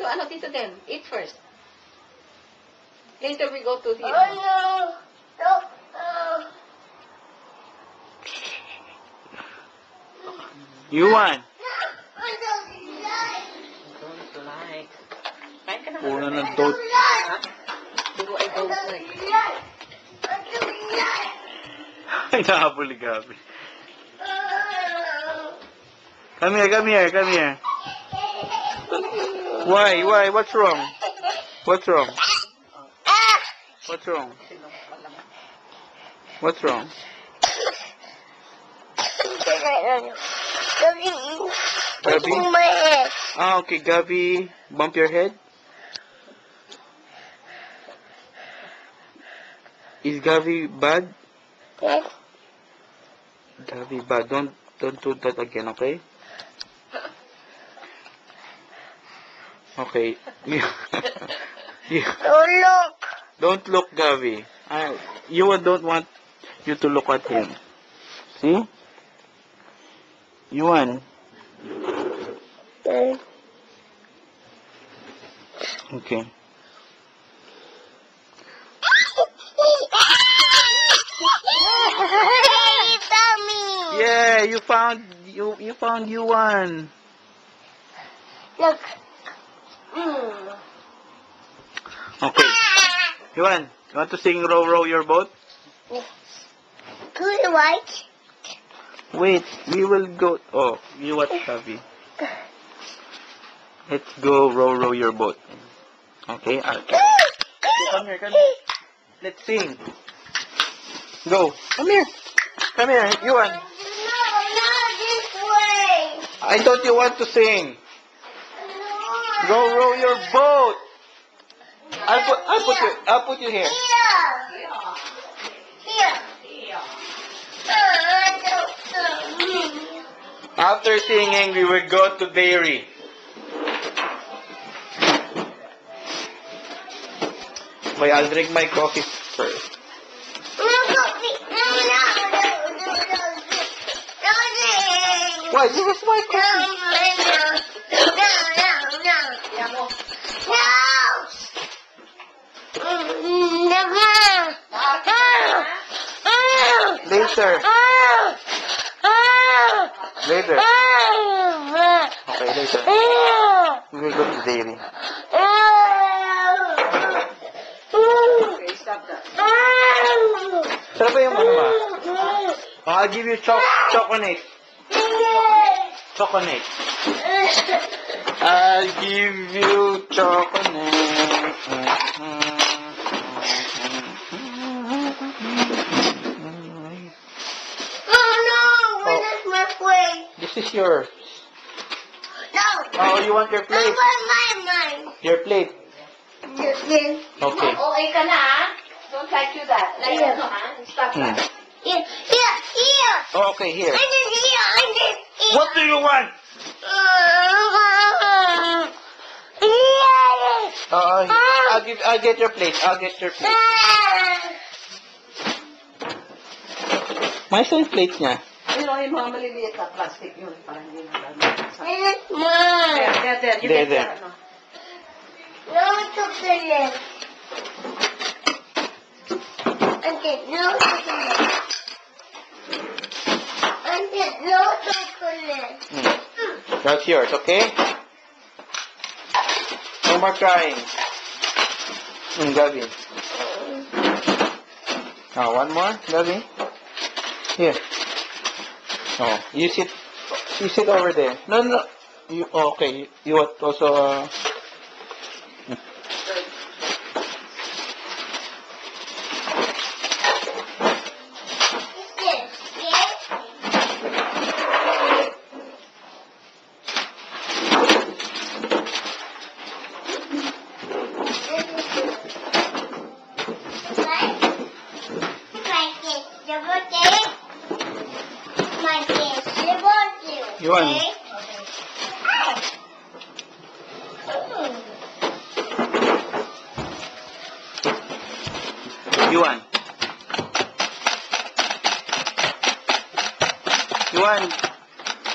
to ano, Tito Den. Eat first. Later we go to the... You want? Don't like. Kain ka na. Puro ng toad. Ha? Puro ay don't like. Ay, nakahabol ni Gabi. Come here, come here, come here. Why? What's wrong? What's wrong? What's wrong? What's wrong? Gabi? Ah, okay, Gabi. Bump your head. Is Gabi bad? Yes. Gabi bad. Don't do that again, okay? Okay. Don't look. Don't look, Gabi. You don't want you to look at him. See? Yuan. Okay. Yeah, you found Yuan. Look. Okay. Yuan, you want to sing Row Row Your Boat? Good white. Wait, we will go. Oh, you watch Gabi. Let's go row row your boat. Okay? Come here, come here. Let's sing. Go. Come here. Come here, Yuan. No, not this way. I thought you want to sing. No. Go row your boat. I'll put you here. Here. After singing, we will go to dairy. Wait, I'll drink my coffee first. Why? This is my coffee. Later. Later. Okay, later. We will go to dairy. Okay, stop that. Sarap ba yung ano ba? Oh, I'll give you chocolate. Chocolate. I'll give you chocolate. This is yours. No. Oh, you want your I plate? want mine. Your plate. This. Okay. Okay ka na, ha? Don't like you that. Like Yeah. ano, ha? Stop that. Here. Oh, okay, here. And then here. What do you want? I'll get your plate. I'll get your plate. My son's plate niya. Pero yung mga maliliit na plastic yun, parang hindi na gano'n. Mine. There. You There, get there. ano. No chocolate. Okay, no chocolate. Okay, no chocolate. That's yours, okay? No more crying. Gabi. Oh, one more, Gabi. Here. Oh, you sit over there. No. You okay? You also. Yuan.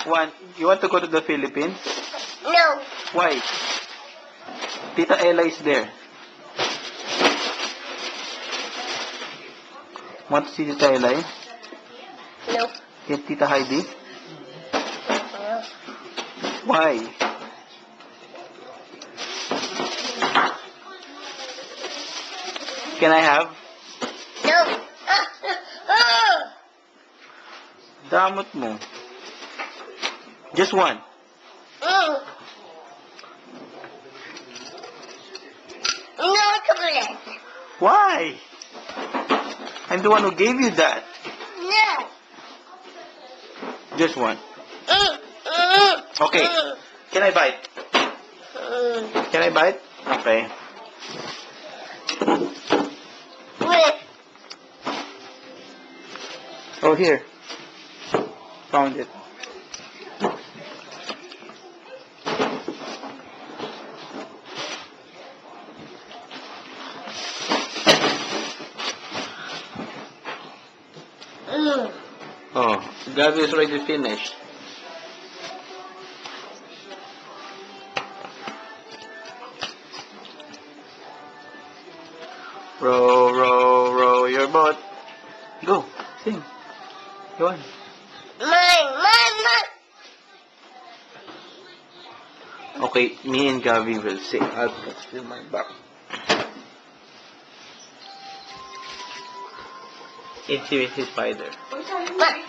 Yuan. You want to go to the Philippines? No. Why? Tita Ella is there. Want to see Tita Ella? No. Get Tita Heidi? No. Why? Can I have? No. Damot mo. Just one. No chocolate. Why? I'm the one who gave you that. No. Just one. Okay. Can I bite? Can I bite? Okay. Wait. Oh, here. Found it. Oh, Gabby is already finished. Row, row, row your boat. Go, sing. Go on. Mine. Okay, me and Gabby will sing. I'll put still my back. It's his spider. Mine.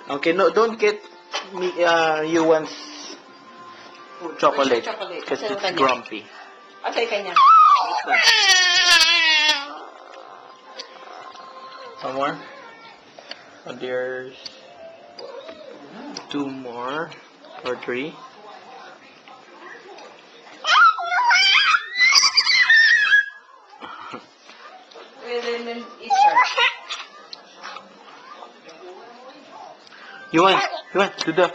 Okay, no, don't get me. You want chocolate Chocolate. because Saan it's kanya? grumpy. Okay, kanya. Some more. Oh, there's 2 more or 3. Then eat her. You want to the.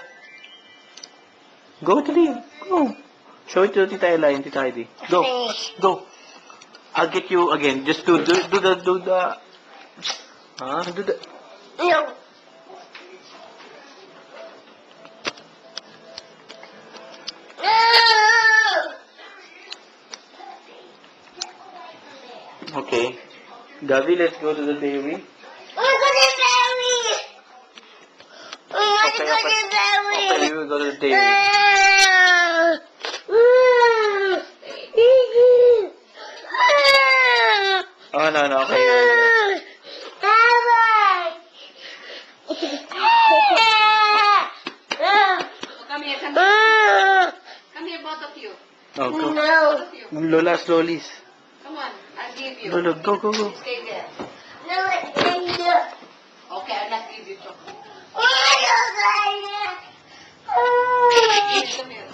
Go to the. Go. Show it to Tita Ella and Tita Heidi. Go. I'll get you again. Just do the. Do the. Do the. No. Okay. Gavi, let's go to the dairy. Okay, we will go to the dairy. Oh, no, okay. Come here. Come here, both of you. Oh, go. No. Both of you. Lola, slowly. Come on, I'll give you. Lola, go. Stay there. No, it's here. Okay, I'll not give you chocolate. Come here.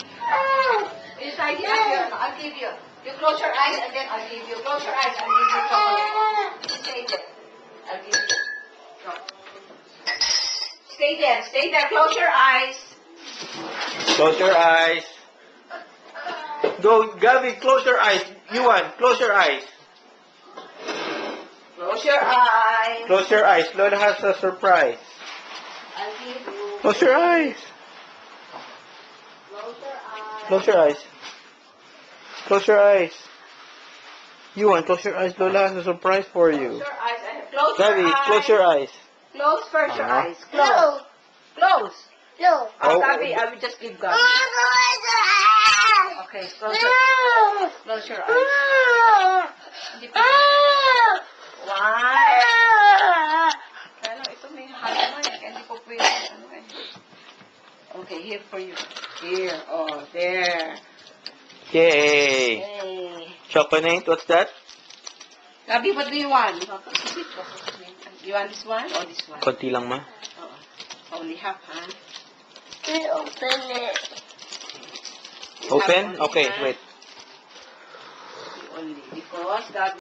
You try it up here. I'll give you. You close your eyes and then I'll give you. Close your eyes. I'll give you chocolate. Stay there. I'll give you chocolate. Stay there. Close your eyes. Close your eyes. Go, Gavi, close your eyes. You want, close your eyes. Close your eyes. Close your eyes. Lola has a surprise. I'll give you. Close your eyes. Close your eyes. Close your eyes. Close your eyes. You want, close your eyes. Lola has a surprise for Close you. your eyes. Close your Gavi, eyes. close your eyes. Close first your Uh-huh. eyes. Close. No. Close. No. Oh. Gabi, I will just give Gabi. Okay, close your eyes. Hindi pa. Why? Kaya lang, ito may halaman. Kaya hindi po pwede. Ano eh. Okay, here for you. Here. Oh, there. Yay. Hey. Chocolate, what's that? Gabi, what do you want? You want this one or this one? Konti lang, ma. Oh, only half, huh? Open it. You have Open? only Okay, half. wait. Only because Gabi